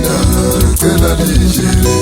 mina cela lijele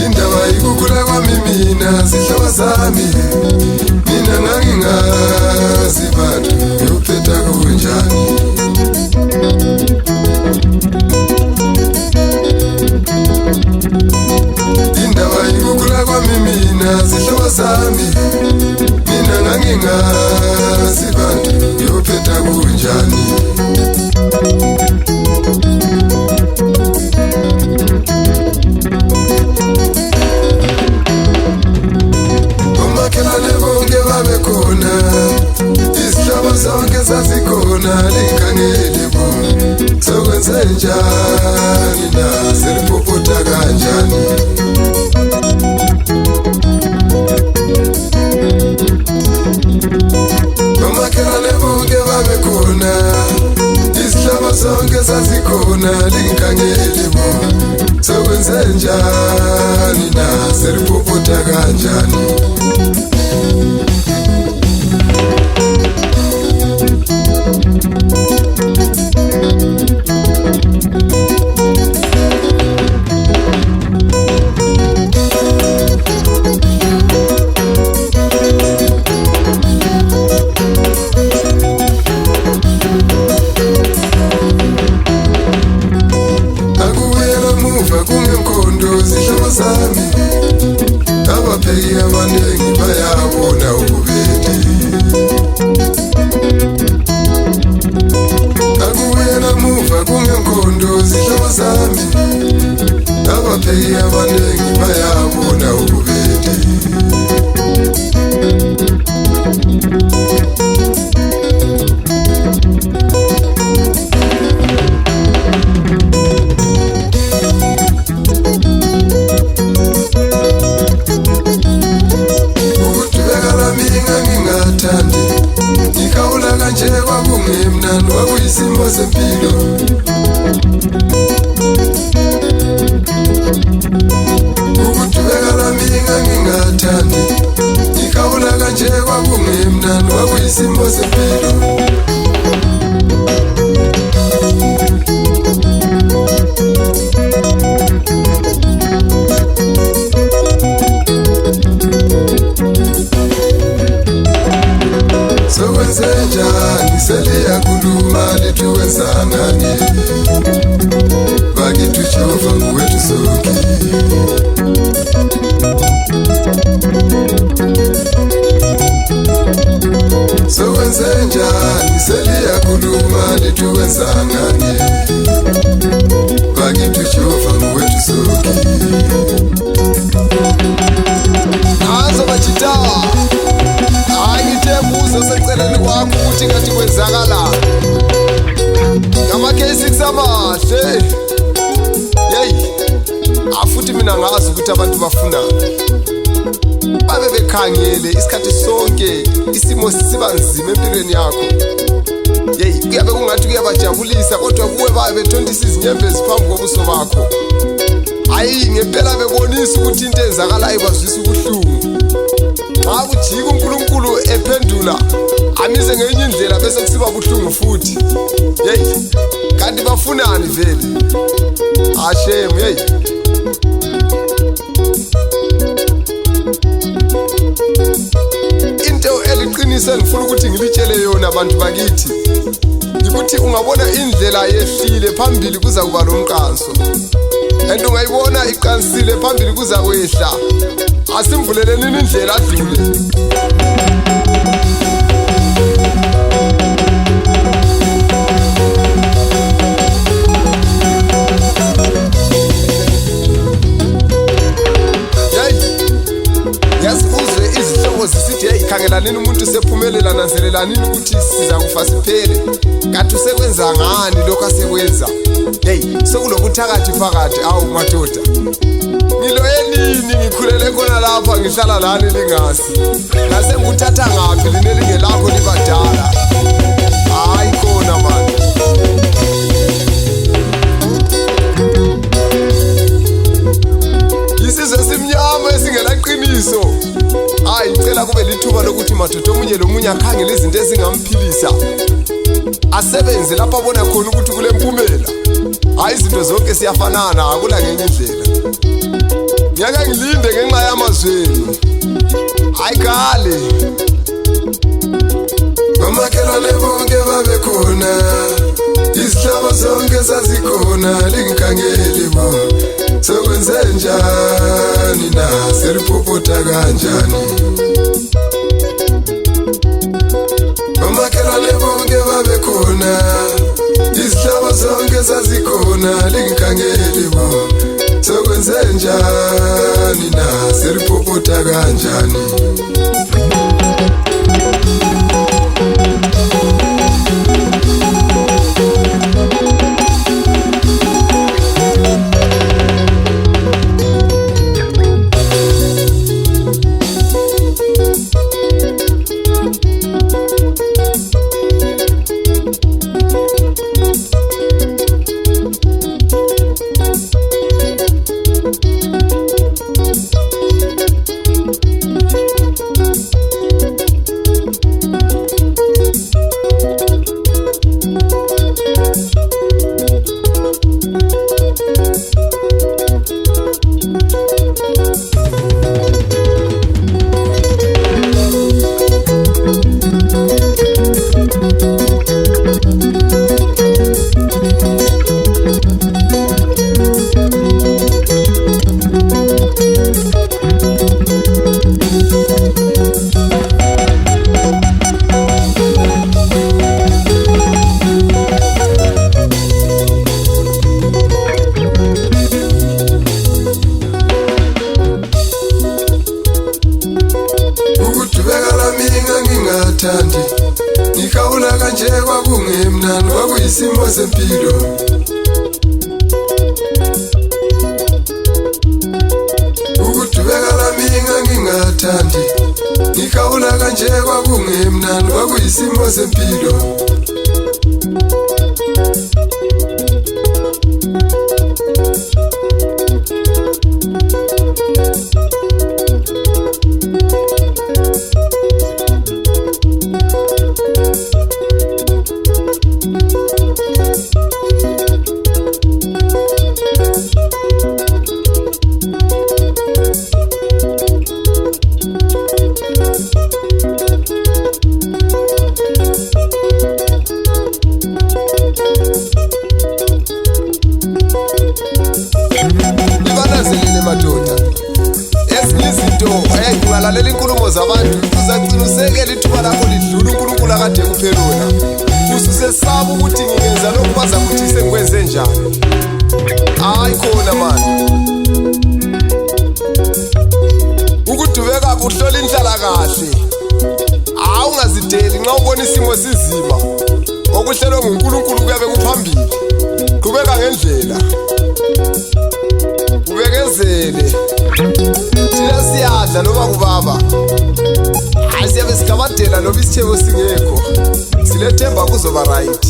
indaba ikukula kwami mina zihlwa zami mina ngangingazi bantu ngiyophetha kunjani indaba ikukula kwami mina zihlwa zami mina ngangingazi bantu ngiyophetha kunjani omakhelwane bonke babekhona izihlaba zonke zazikhona likhangele bona sokwenzenjani na selipopota kanjani omakhelwane bonke babekhona izihlaba zonke zazikhona likhangele bona sokwenzenjani na selipopota kanjani zami abapheki abaningi bayabona ububili akubuyela muva kungenkondo zihlobo zami abapheki abaningi bayabona ububili ngikawula kanje kwakungemnandi kwakuyisimo sempilo ukudubeka lami ngingathandi ngikawula kanje kwakungemnandi kwakuyisimo sempilo sokwenzenjani seliyakhuluma lithi wenzangani bakithi uJehova nguwethu sonke sokwenzenjani seliyakhuluma lithi wenzangani bakithi uJehova nguwethu sonke nazo bajitawa angithembuzo seceleni kwakho ukuthi ngathi kwenzakala ngama-K6 amahle yeyi afuthi mina ngazi ukuthi abantu bafunani babe bekhangele isikhathi sonke isimo siba nzima empilweni yakho yeyi kuyabe kungathi kuyabajabulisa kodwa kuwe babe bethondisa izinyembezi phambi kobuso bakho hayi ngempela bebonisa ukuthi into enzakalayo bazwisa ubuhlungu xa kujika uNkulunkulu ephendula amize ngenye indlela bese kusiba buhlungu futhi yeyi kanti bafunani vele ashem yeyi into eliqinise ngifuna ukuthi ngilitshele yona abantu bakithi ukuthi ungabona indlela yehlile phambili kuza kuba lomqanso and ungayibona iqansile phambili kuza kwehla asimvuleleni indlela adlule yasibuzwe izihlobo zisithi hey khangelanini umuntu sephumelela nanzelelanini ukuthi siza kufa siphele kanti usekwenza ngani lokho asekwenza hey sekulobuthakathi phakathi awu madoda ngiloyelini ngikhulele khona lapha ngihlala lani lingazi ngase nguthatha ngaphi linelinge lakho libadala hayi khona manje isizwe simnyama Iqiniso hayi ngicela kube lithuba lokuthi madoda omunye lomunye akhangele izinto ezingamphilisa asebenze lapho abona khona ukuthi kule mpumela hayi izinto zonke siyafanana akula ngenye indlela ngiyake ngilinde ngenxa yamazwenu hayi kale amakhelwane bonke babe khona isihlaba zonke sazikhona lingikhangeli bo sokwenze njani na selipopota kanjani amakhelwane bonke babe khona isihlaba zonke sazikhona lingikhangeli bo sokwenze njani na selipopota kanjani Ngikawula kanje kwakungemnandi kwakuyisimo sempilo ukudubeka lami ngingathandi ngikawula kanje kwakungemnandi kwakuyisimo sempilo Ngalalela inkulumo zabantu uzacinusekela ithuba lakho lidlula uNkulunkulu akade kuphelona usesaba ukuthi ngingenza lokhu baza kuthi sengikwenze njani hayi khona manje ukudubeka kuhlola inhlala kahle awungazideli nxa ubona isimo sizima okuhlelwe nguNkulunkulu kuyabe kuphambili qhubeka ngendlela ubekezele thina siyadla noma kubaba hayi siyabe sigabadela noma isitheko singekho silethemba kuzoba right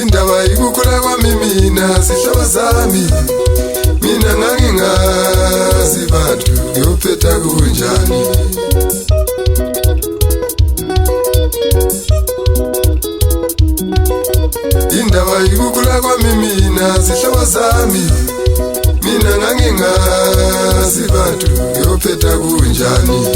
indaba ikukhula kwami mina sihlaba zami mina ngangingazi bantu ngiyophetha kunjani indaba ikukhula kwami mina sihlaba zami mina ngangingazi bantu ngiyophetha kunjani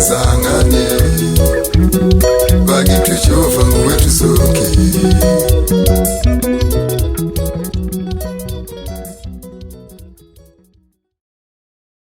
ngenzangane